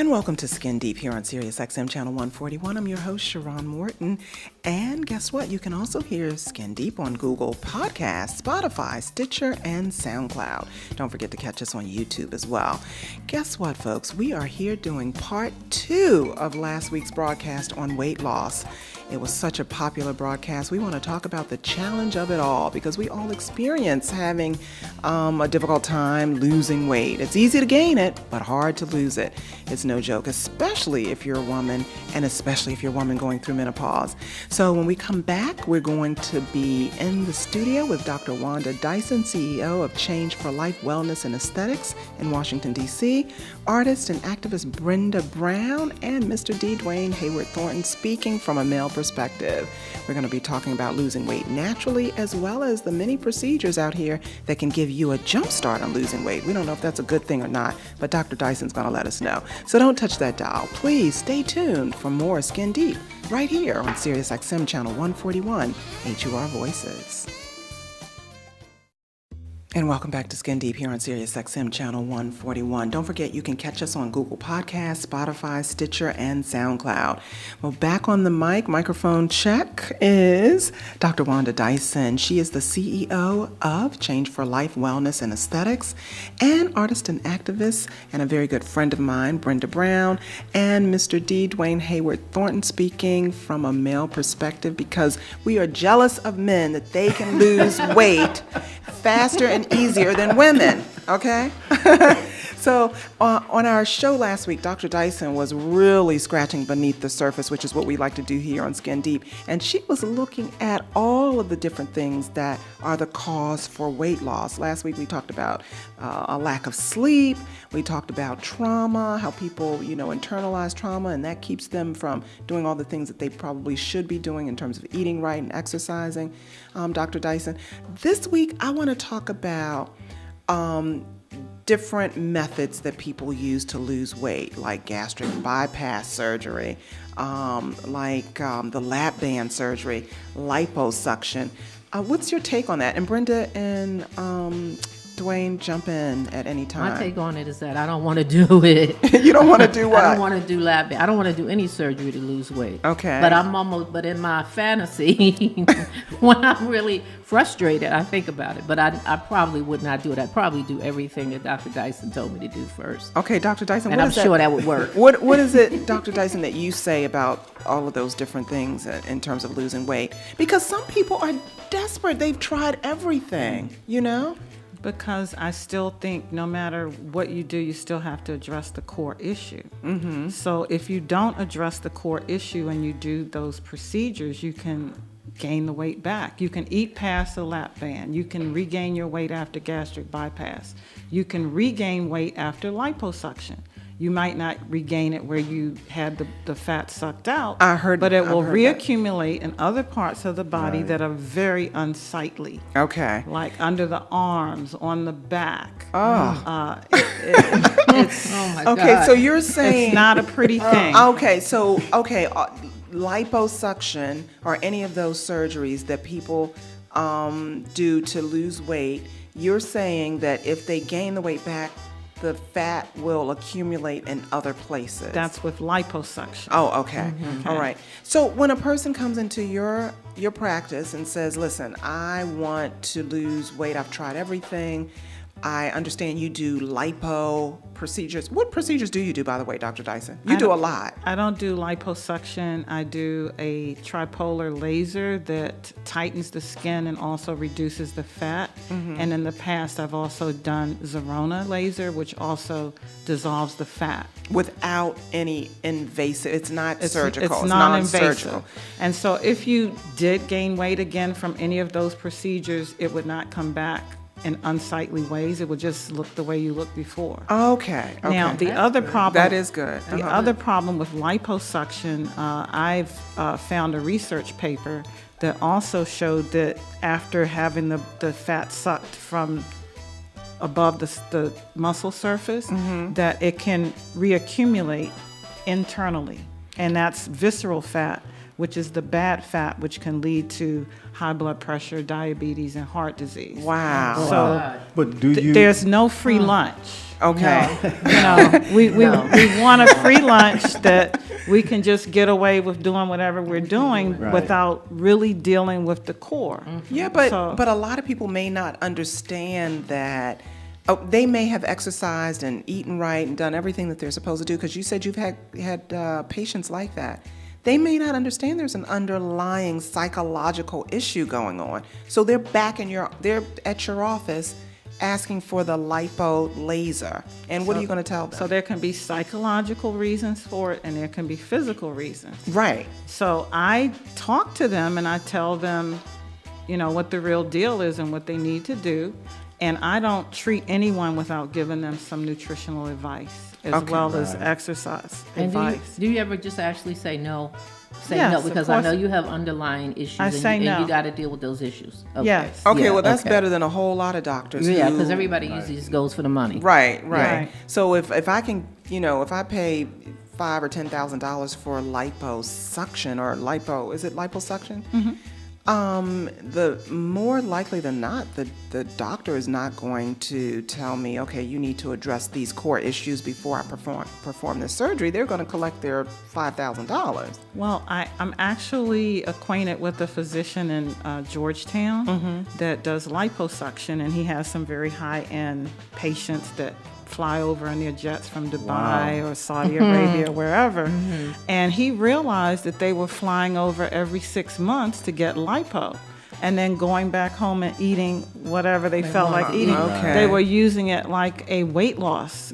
And welcome to Skin Deep here on Sirius XM Channel 141. I'm your host, Sharon Morton. And guess what? You can also hear Skin Deep on Google Podcasts, Spotify, Stitcher, and SoundCloud. Don't forget to catch us on YouTube as well. Guess what, folks? We are here doing part 2 of last week's broadcast on weight loss. It was such a popular broadcast. We want to talk about the challenge of it all because we all experience having a difficult time losing weight. It's easy to gain it, but hard to lose it. It's no joke, especially if you're a woman and especially if you're a woman going through menopause. So when we come back, we're going to be in the studio with Dr. Wanda Dyson, CEO of Change for Life Wellness and Aesthetics in Washington, D.C., artist and activist Brenda Brown, and Mr. D. Dwayne Hayward Thornton speaking from a male perspective. We're going to be talking about losing weight naturally as well as the many procedures out here that can give you a jump start on losing weight. We don't know if that's a good thing or not, but Dr. Dyson's going to let us know. So don't touch that dial. Please stay tuned for more Skin Deep right here on Sirius XM Channel 141, HUR Voices. And welcome back to Skin Deep here on Sirius XM Channel 141. Don't forget you can catch us on Google Podcasts, Spotify, Stitcher, and SoundCloud. Well, back on the microphone check is Dr. Wanda Dyson. She is the CEO of Change for Life Wellness and Aesthetics, and artist and activist, and a very good friend of mine, Brenda Brown, and Mr. D. Dwayne Hayward Thornton speaking from a male perspective because we are jealous of men that they can lose weight faster and easier than women, okay? So on our show last week, Dr. Dyson was really scratching beneath the surface, which is what we like to do here on Skin Deep. And she was looking at all of the different things that are the cause for weight loss. Last week we talked about a lack of sleep. We talked about trauma, how people, internalize trauma, and that keeps them from doing all the things that they probably should be doing in terms of eating right and exercising. Dr. Dyson, this week I want to talk about different methods that people use to lose weight, like gastric bypass surgery, the lap band surgery, liposuction. What's your take on that? And Brenda and Dwayne, jump in at any time. My take on it is that I don't want to do it. You don't want to do what? I don't want to do lap band. I don't want to do any surgery to lose weight. Okay. But in my fantasy, when I'm really frustrated, I think about it. But I probably would not do it. I'd probably do everything that Dr. Dyson told me to do first. Okay, Dr. Dyson, and I'm sure that would work. What is it, Dr. Dyson, that you say about all of those different things in terms of losing weight? Because some people are desperate. They've tried everything, Because I still think no matter what you do, you still have to address the core issue. Mm-hmm. So if you don't address the core issue and you do those procedures, you can gain the weight back. You can eat past the lap band. You can regain your weight after gastric bypass. You can regain weight after liposuction. You might not regain it where you had the fat sucked out, but it will reaccumulate in other parts of the body that are very unsightly. Okay. Like under the arms, on the back. Oh. It's Oh my God. Okay, so you're saying it's not a pretty thing. Liposuction or any of those surgeries that people do to lose weight, you're saying that if they gain the weight back, the fat will accumulate in other places. That's with liposuction. Oh, okay. Mm-hmm. All right. So when a person comes into your practice and says, listen, I want to lose weight, I've tried everything, I understand you do lipo procedures. What procedures do you do, by the way, Dr. Dyson? You do a lot. I don't do liposuction. I do a tripolar laser that tightens the skin and also reduces the fat. Mm-hmm. And in the past, I've also done Zerona laser, which also dissolves the fat. Without any invasive, it's not surgical. It's non-invasive. And so if you did gain weight again from any of those procedures, it would not come back in unsightly ways. It would just look the way you looked before. Okay. Now, the other problem... That is good. The other problem with liposuction, I've found a research paper that also showed that after having the fat sucked from above the muscle surface, mm-hmm. that it can reaccumulate internally. And that's visceral fat, which is the bad fat, which can lead to high blood pressure, diabetes, and heart disease. Wow. So But do you? there's no free lunch. Okay. We want a free lunch that we can just get away with doing whatever we're doing Right. without really dealing with the core. Yeah, but So- a lot of people may not understand that. Oh, they may have exercised and eaten right and done everything that they're supposed to do, because you said you've had patients like that. They may not understand there's an underlying psychological issue going on. So they're they're at your office asking for the lipo laser. And what are you going to tell them? So there can be psychological reasons for it, and there can be physical reasons. Right. So I talk to them and I tell them, what the real deal is and what they need to do. And I don't treat anyone without giving them some nutritional advice as well as exercise And advice. do you ever just actually say no? Say Yes, no, of because I course. know you have underlying issues, I say and no. you got to deal with those issues. Okay. Yes. Okay, Yeah, well, that's okay. better than a whole lot of doctors. Yeah, who- because everybody usually just goes for the money. Right. Right. So if I can, if I pay $5,000 or $10,000 for liposuction or is it liposuction? Mm-hmm. The more likely than not, the doctor is not going to tell me, okay, you need to address these core issues before I perform this surgery. They're going to collect their $5,000. Well, I'm actually acquainted with a physician in Georgetown that does liposuction, and he has some very high-end patients that fly over in their jets from Dubai or Saudi Arabia, wherever. And he realized that they were flying over every 6 months to get lipo, and then going back home and eating whatever they felt like eating. Okay. They were using it like a weight loss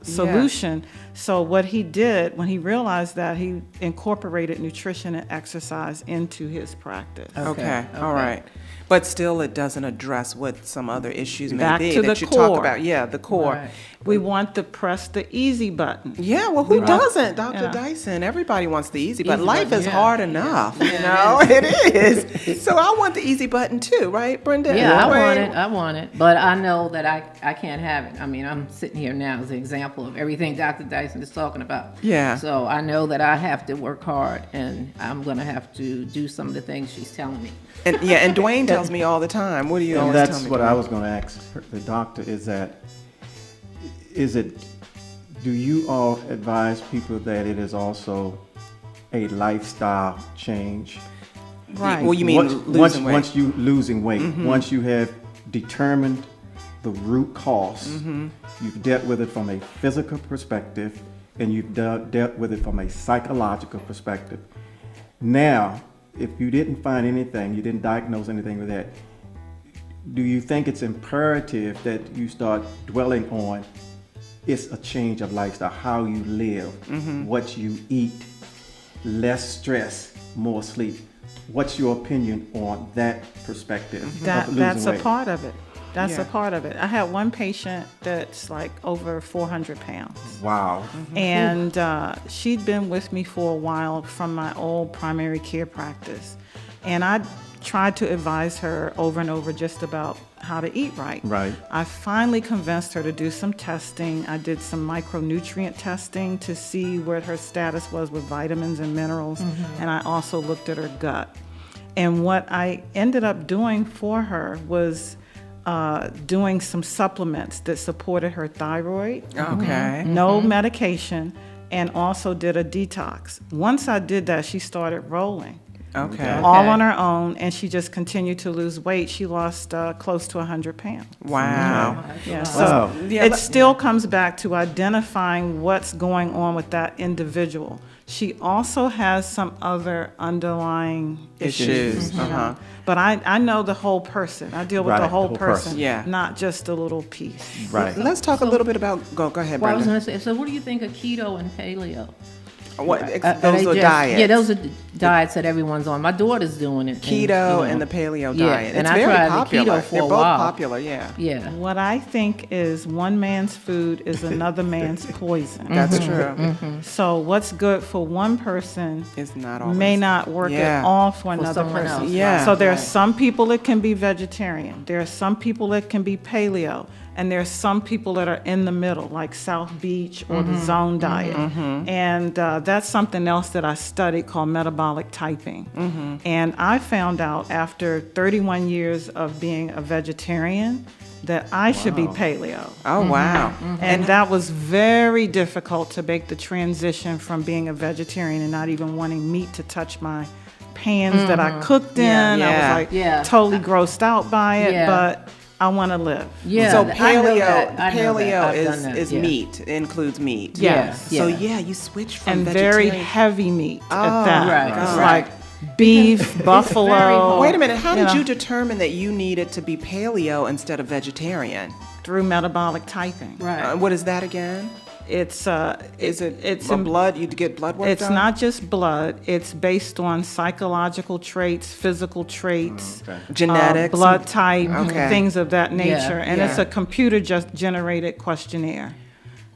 solution. So what he did, when he realized that, he incorporated nutrition and exercise into his practice. Okay. All right. But still, it doesn't address what some other issues may Back be to that the you talk core. about. Yeah, the core. Right. We want to press the easy button. Yeah, well, who doesn't, Dr. Yeah. Dyson? Everybody wants the easy button. Easy Life button, is yeah. hard enough, it is. So I want the easy button too, right, Brenda? Yeah, Right? I want it, but I know that I can't have it. I mean, I'm sitting here now as an example of everything Dr. Dyson is talking about. Yeah. So I know that I have to work hard, and I'm going to have to do some of the things she's telling me. And Dwayne tells me all the time. What do you And always that's tell me? what Dwayne? I was going to ask the doctor, do you all advise people that it is also a lifestyle change? Right. Well, you mean once, losing weight? Once you losing weight, once you have determined the root cause, you've dealt with it from a physical perspective, and you've dealt with it from a psychological perspective. Now, if you didn't find anything, you didn't diagnose anything with that, do you think it's imperative that you start dwelling on it's a change of lifestyle, how you live, what you eat, less stress, more sleep? What's your opinion on that perspective of losing That's weight? a part of it. That's Yeah. a part of it. I had one patient that's like over 400 pounds. Wow. And she'd been with me for a while from my old primary care practice. And I tried to advise her over and over just about how to eat right. Right. I finally convinced her to do some testing. I did some micronutrient testing to see where her status was with vitamins and minerals. And I also looked at her gut. And what I ended up doing for her was doing some supplements that supported her thyroid. Okay. No medication, and also did a detox. Once I did that, she started rolling. Okay. All on her own, and she just continued to lose weight. She lost close to 100 pounds. Wow. Yeah, so Wow. Yeah, it but- still comes back to identifying what's going on with that individual. She also has some other underlying issues. you know. But I know the whole person. I deal with Right, the whole the whole person, person. Yeah. not just a little piece. Right. Let's talk a little bit about. Go ahead, Well, I was Brenda. going to say, so what do you think of keto and paleo? Those They are just- diets. Yeah, those are diets that everyone's on. My daughter's doing it. Keto and and the paleo Yeah, diet. and It's I very tried the popular. keto for They're a both while. popular. Yeah. Yeah. What I think is one man's food is another man's poison. That's true. So what's good for one person It's not always. may not work Yeah. at all for another someone person. else, Yeah. So there are right. some people that can be vegetarian. There are some people that can be paleo. And there's some people that are in the middle, like South Beach or the Zone diet. And that's something else that I studied called metabolic typing. And I found out after 31 years of being a vegetarian that I should be paleo. Oh, wow. And that was very difficult to make the transition from being a vegetarian and not even wanting meat to touch my pans that I cooked in. Yeah. I was like Yeah. totally grossed out by it, Yeah. but I want to live. Yeah. So I know paleo, that. I know that. paleo I've done is, that. is Yeah. meat. It includes meat. Yes. So Yeah. you switch from And vegetarian. very heavy meat Oh, at that. right, It's right. like beef, buffalo. hard. Wait a minute. How did know. you determine that you needed to be paleo instead of vegetarian? Through metabolic typing. Right. What is that again? It's Is it it's a blood? You get blood work It's done? not just blood. It's based on psychological traits, physical traits, Genetics? blood type, Okay. things of that nature. Yeah, And it's yeah. a computer just generated questionnaire.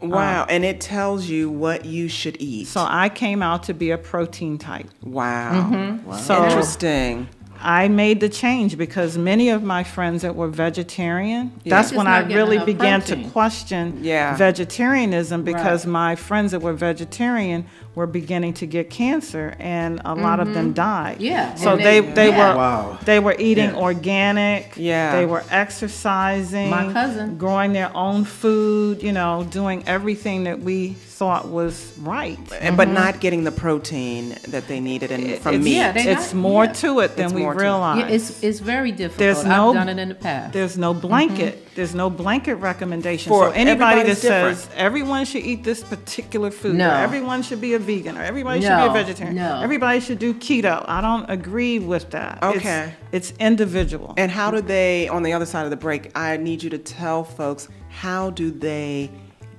Wow. And it tells you what you should eat. So I came out to be a protein type. Wow. So Interesting. I made the change because many of my friends that were vegetarian, Yeah. that's Just when not I getting really enough began protein. to question Yeah. vegetarianism because Right. my friends that were vegetarian were beginning to get cancer and a lot of them died. Yeah. So And they yeah. were Wow. they were eating Yeah. organic. Yeah. They were exercising. My cousin. growing their own food, doing everything that we thought was right. But not getting the protein that they needed from It's- meat. Yeah, they It's got- more yeah. to it than It's we more to it. realize. Yeah, it's very difficult. There's I've done it in the past. There's no blanket. There's no blanket recommendation. For So anybody that everybody's different. says everyone should eat this particular food, No. or everyone should be a vegan, or everybody should be No, a vegetarian, no. everybody should do keto. I don't agree with that. Okay. It's individual. And how do they, on the other side of the break, I need you to tell folks, how do they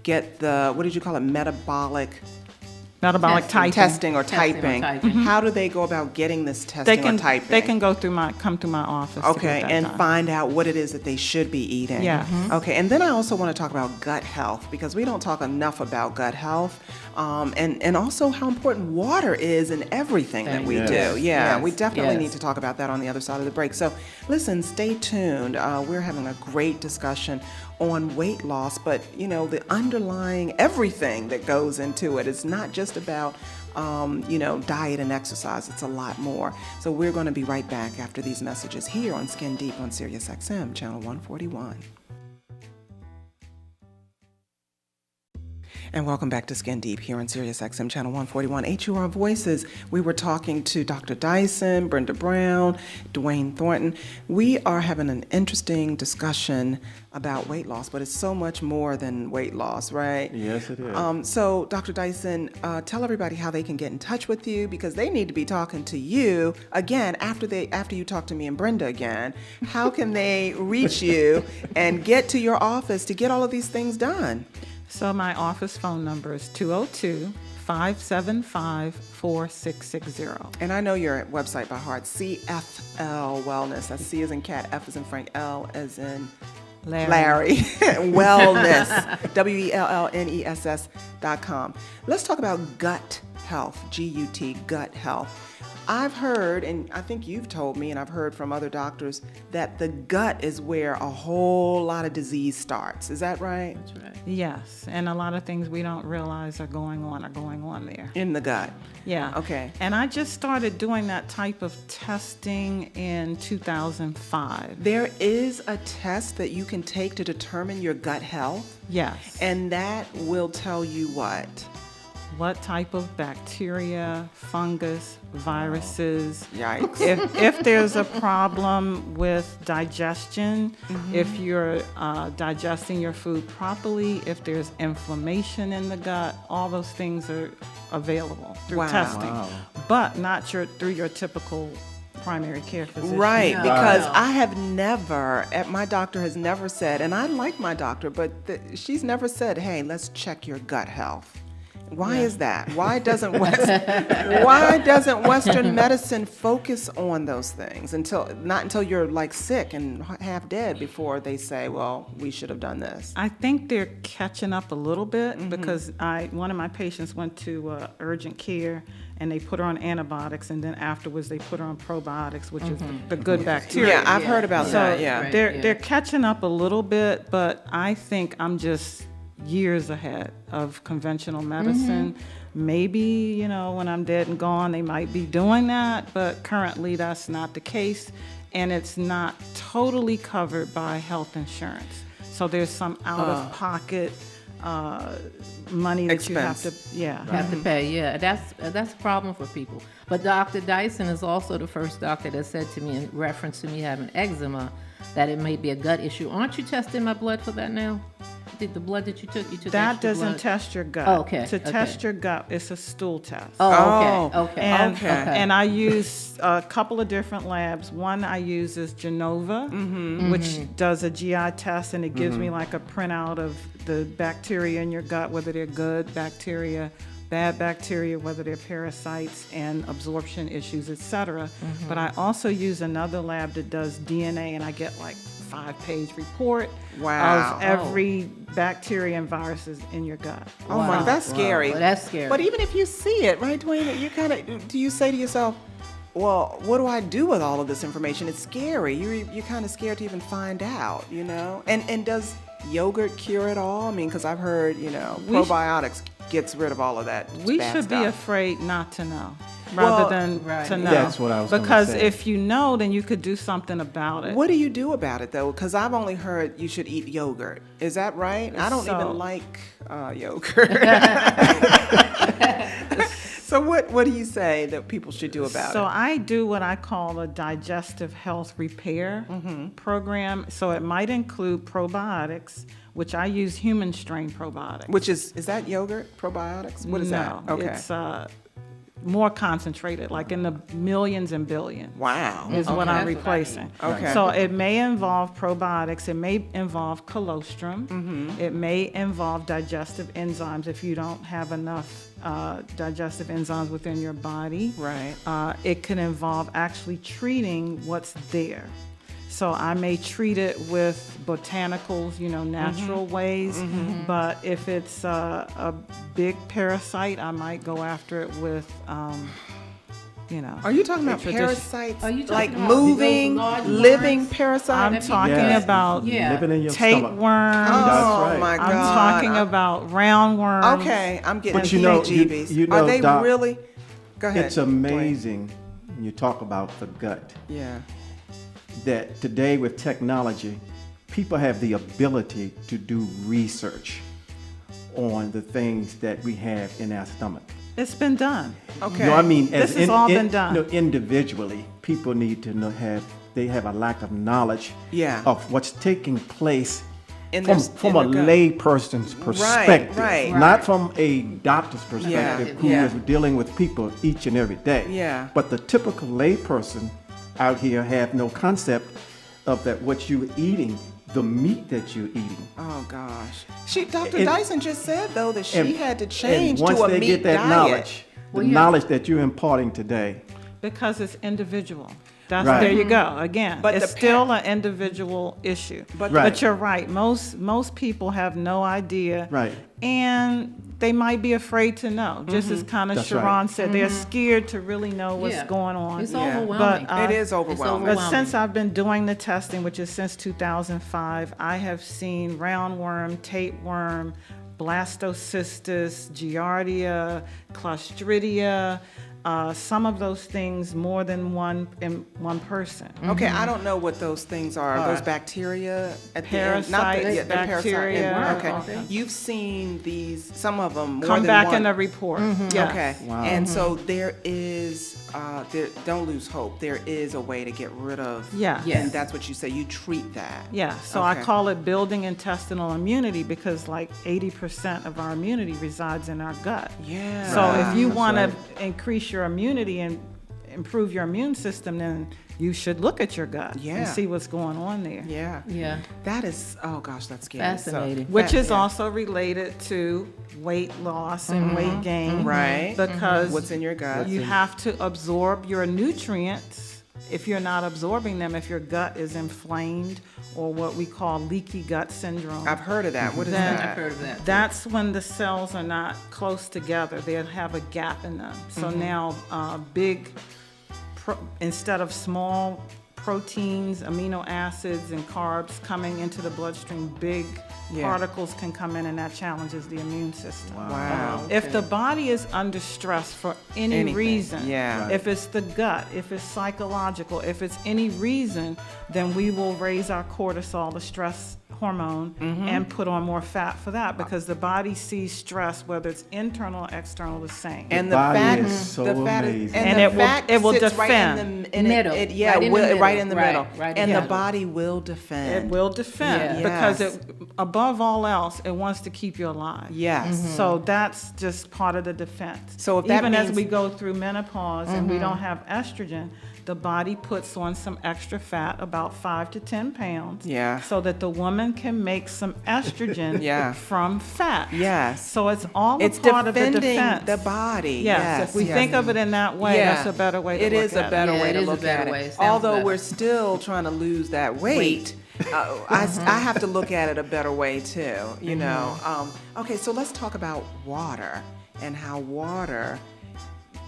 get the, what did you call it, metabolic Metabolic typing. testing or Testing or typing? typing. How do they go about getting this They testing can or typing? they can come to my office. to Okay, get that and done. find out what it is that they should be eating. Yeah. Okay, and then I also want to talk about gut health because we don't talk enough about gut health, and also how important water is in everything that we Yes. do. Yeah, Yes. we definitely Yes. need to talk about that on the other side of the break. So, listen, stay tuned. We're having a great discussion on weight loss, but the underlying everything that goes into it. It's not just about diet and exercise. It's a lot more. So we're going to be right back after these messages here on Skin Deep on Sirius XM, channel 141. And welcome back to Skin Deep here on Sirius XM channel 141 HUR Voices. We were talking to Dr. Dyson, Brenda Brown, Dwayne Thornton. We are having an interesting discussion about weight loss, but it's so much more than weight loss, right? Yes, it is. So, Dr. Dyson, tell everybody how they can get in touch with you because they need to be talking to you again after you talk to me and Brenda again. How can they reach you and get to your office to get all of these things done? So my office phone number is 202-575-4660. And I know your website by heart, CFL Wellness. That's C as in cat, F as in Frank, L as in Larry. Wellness. WELLNESS.com. Let's talk about gut health, GUT, gut health. I've heard, and I think you've told me, and I've heard from other doctors, that the gut is where a whole lot of disease starts. Is that right? That's right. Yes, and a lot of things we don't realize are going on there. In the gut. Yeah. Okay. And I just started doing that type of testing in 2005. There is a test that you can take to determine your gut health, Yes. and that will tell you what? What type of bacteria, fungus, viruses. Yikes. If there's a problem with digestion, if you're digesting your food properly, if there's inflammation in the gut, all those things are available through Wow. testing, Wow. but not through your typical primary care physician. Right, No. because No. I have never, my doctor has never said, and I like my doctor, but she's never said, hey, let's check your gut health. Why is that? Why doesn't Western medicine focus on those things not until you're like sick and half dead before they say, well, we should have done this? I think they're catching up a little bit because one of my patients went to urgent care and they put her on antibiotics, and then afterwards they put her on probiotics, which is the good bacteria. Yeah, I've heard about that. Yeah, Right, They're catching up a little bit, but I think I'm just years ahead of conventional medicine. Maybe, when I'm dead and gone, they might be doing that, but currently that's not the case, and it's not totally covered by health insurance. So there's some out-of-pocket money that Expense. you Have to pay, yeah. That's a problem for people. But Dr. Dyson is also the first doctor that said to me in reference to me having eczema that it may be a gut issue. Aren't you testing my blood for that now? The blood that you took That extra doesn't blood? test your gut. Oh, okay, To okay. test your gut, it's a stool test. Oh, okay. And, Okay. and I use a couple of different labs. One I use is Genova, which does a GI test, and it gives me like a printout of the bacteria in your gut, whether they're good bacteria, bad bacteria, whether they're parasites and absorption issues, etc. But I also use another lab that does DNA, and I get like 5-page report Wow. of every bacteria and viruses in your gut. Oh my, that's scary. Well, that's scary. But even if you see it, right, Dwayne, do you say to yourself, well, what do I do with all of this information? It's scary. You're kind of scared to even find out, And does yogurt cure it all? I mean, because I've heard, probiotics gets rid of all of that. We bad should be stuff. afraid not to know rather than right. to know. That's what I was gonna Because say. if you know, then you could do something about it. What do you do about it, though? Because I've only heard you should eat yogurt. Is that right? I don't So- even like yogurt. So what do you say that people should do about So it? I do what I call a digestive health repair program. So it might include probiotics, which I use human strain probiotics. Which is that yogurt probiotics? What is that? No, it's more concentrated, like in the millions and billions. Wow. Is what I'm That's what I replacing. Okay. So it may involve probiotics. It may involve colostrum. It may involve digestive enzymes if you don't have enough digestive enzymes within your body. Right. It can involve actually treating what's there. So I may treat it with botanicals, natural ways. But if it's a big parasite, I might go after it with, Are you talking about tradition- parasites? Are you talking like about moving, those large living worms? I'm parasites? talking Yes. about Yeah. Living in your stomach. tapeworms. Oh right. my God. I'm talking about roundworms. Okay, I'm getting But you know, heebie-jeebies. you Are know, they Doc, really? Go ahead. It's amazing when you talk about the gut, Dwayne. Yeah. that today with technology, people have the ability to do research on the things that we have in our stomach. It's been done. Okay. You know, I mean, This has all been done. Individually, people need to know they have a lack of knowledge Yeah. of what's taking place In from their a gut. lay person's perspective, right. not from a doctor's perspective who yeah. is dealing with people each and every day. Yeah. But the typical lay person out here have no concept of that what you're eating, the meat that you're eating. Oh gosh. Dr. And- Dyson just said though that she And- had to change and once to a they meat get that diet. knowledge, the Well, yeah. knowledge that you're imparting today, Because it's individual. That's Right. There you go. Again, But it's the still an individual issue. But Right. But you're right. Most people have no idea. Right. And they might be afraid to know. Just as kind of That's Sharon right. said, they're scared to really know what's Yeah. going on. It's Yeah. overwhelming. But, It is overwhelming. But since I've been doing the testing, which is since 2005, I have seen roundworm, tapeworm, blastocystis, giardia, clostridia, some of those things more than one in one person. Okay, I don't know what those things are. Those bacteria at the end. Parasites, the parasite. bacteria. Okay, you've seen these. Some of them more Come than back one. in a report. Yes. Okay, Wow. and so there is. Don't lose hope. There is a way to get rid of. Yeah. Yes. And that's what you say. You treat that. Yeah, so I Okay. call it building intestinal immunity because like 80% of our immunity resides in our gut. Yeah. So if you That's want right. to increase your immunity and improve your immune system, then you should look at your gut Yeah. and see what's going on there. Yeah. Yeah. That is, oh gosh, that's scary. Fascinating. Which is yeah. also related to weight loss and weight gain. Right. Because What's in your gut? you have to absorb your nutrients. If you're not absorbing them, if your gut is inflamed or what we call leaky gut syndrome, I've heard of that. What is Then- I've that? heard of that. that's when the cells are not close together. They'll have a gap in them. So now instead of small proteins, amino acids, and carbs coming into the bloodstream, big Yeah. particles can come in, and that challenges the immune system. Wow. If the body is under stress for any Anything, reason, yeah. if it's the gut, if it's psychological, if it's any reason, then we will raise our cortisol, the stress hormone, and put on more fat for that, because the body sees stress, whether it's internal or external, the same. And The the body fat is so the fat is, amazing. And the it will- fat it will sits right in defend. the Middle. yeah, Right in the middle. right in the Right, middle. right in And the the middle. body will defend. It will defend Yeah. because Yes. it, above all else, it wants to keep you alive. Yes. So that's just part of the defense. So if that even as means- we go through menopause and we don't have estrogen, the body puts on some extra fat, about 5 to 10 pounds, Yeah. so that the woman can make some estrogen Yeah. from fat. Yes. So it's all It's a part of the defending defense. the body. Yes, if we yes. think of it in that way, Yeah. that's a better way to It look is at a better Yeah, way it to is a look better at way. it. Sounds Although better. we're still trying to lose that weight, I have to look at it a better way too. You know. Okay, so let's talk about water and how water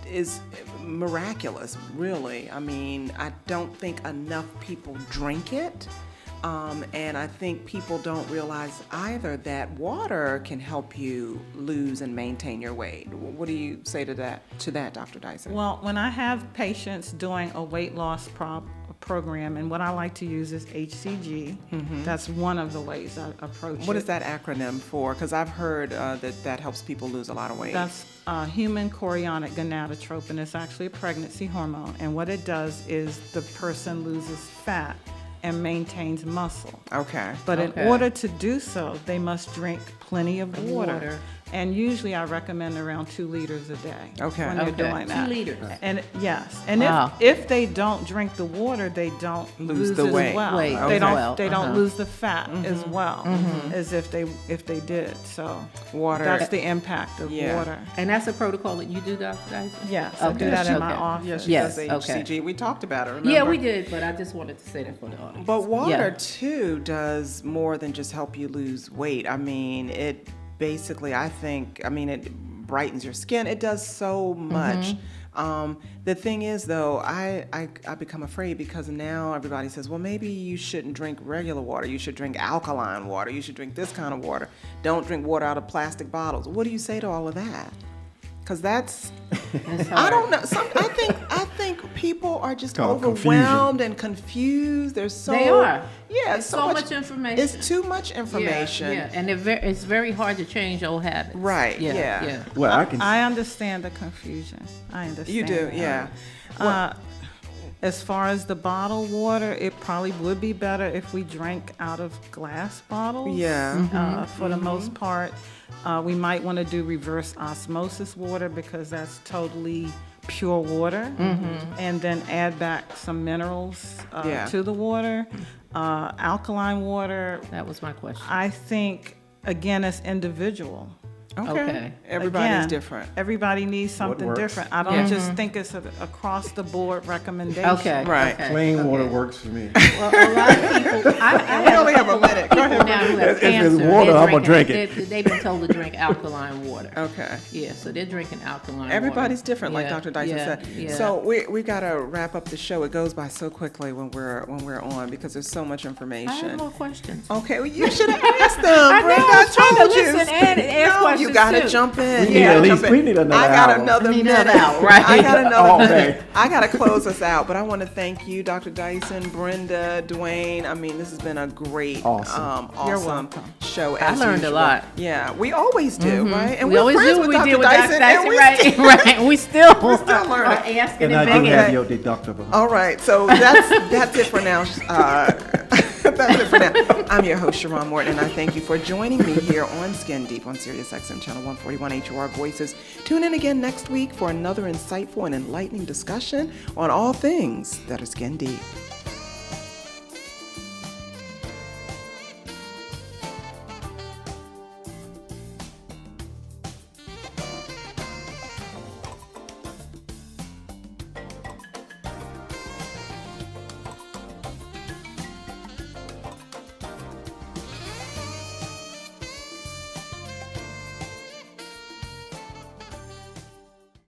is miraculous. Really, I mean, I don't think enough people drink it. And I think people don't realize either that water can help you lose and maintain your weight. What do you say to that, Dr. Dyson? Well, when I have patients doing a weight loss program, and what I like to use is HCG, that's one of the ways I approach it. What is that acronym for? Because I've heard that helps people lose a lot of weight. That's human chorionic gonadotropin. It's actually a pregnancy hormone, and what it does is the person loses fat and maintains muscle. Okay. But Okay. in order to do so, they must drink plenty of water. Water. And usually I recommend around 2 liters a day Okay. when you're Okay. doing 2 that. liters. And yes, and Wow. if they don't drink the water, they don't Lose lose the as weight. well. Weight They as don't well. they don't Uh-huh. lose the fat as well as if they did. So Water. that's the impact of Yeah. water. And that's a protocol that you do, Dr. Dyson? Yes, I do Okay. that in my Okay. office. Yeah, she Yes, does okay. HCG. We talked about it, remember? Yeah, we did, but I just wanted to say that for the audience. But water, Yeah. too, does more than just help you lose weight. I mean, it basically, it brightens your skin. It does so much. The thing is, though, I become afraid because now everybody says, well, maybe you shouldn't drink regular water. You should drink alkaline water. You should drink this kind of water. Don't drink water out of plastic bottles. What do you say to all of that? Because that's, I don't know. I think people are just Called overwhelmed and confused. There's so They are. Yeah, There's so much information. It's too much information. Yeah, and it's very hard to change old habits. Right, yeah. Well, I can. I understand the confusion. I understand. You do, that. yeah. As far as the bottled water, it probably would be better if we drank out of glass bottles. Yeah. For the most part, we might want to do reverse osmosis water because that's totally pure water, and then add back some minerals Yeah. to the water. Alkaline water, That was my question. I think, again, it's individual. Okay. Everybody's Again, different. Everybody needs something works? different. I don't Yeah. just think it's an across the board recommendation. Okay. Right. Okay. Plain water works for me. Well, a lot of people. I We only have a minute. Go people ahead. now who have If it's cancer. water, they're I'm gonna drinking- drink it. They've been told to drink alkaline water. Okay. Yeah, so they're drinking alkaline Everybody's water. different, like Yeah, Dr. Dyson yeah, said. yeah. So we gotta wrap up the show. It goes by so quickly when we're on because there's so much I information. have more questions. Okay, well, you should have asked them. I know, Brenda, I was trying to told you. listen and ask No, questions you gotta too. jump in. We You need gotta at least- jump in. we need another I got hour. another We need minute. another hour, right? I got another All minute. day. I gotta close us out, but I want to thank you, Dr. Dyson, Brenda, Dwayne. I mean, this has been a great, Awesome. You're awesome welcome. show. I As learned a usual. lot. Yeah, we always do, right? And We we're always friends do with what we Dr. did with Dr. Dyson, and we right? still- Right. We still still learning. are asking And I and do begging. have your deductible. All right, so that's it for now. That's it for now. I'm your host, Sharon Morton, and I thank you for joining me here on Skin Deep on Sirius XM Channel 141 HOR Voices. Tune in again next week for another insightful and enlightening discussion on all things that are skin deep.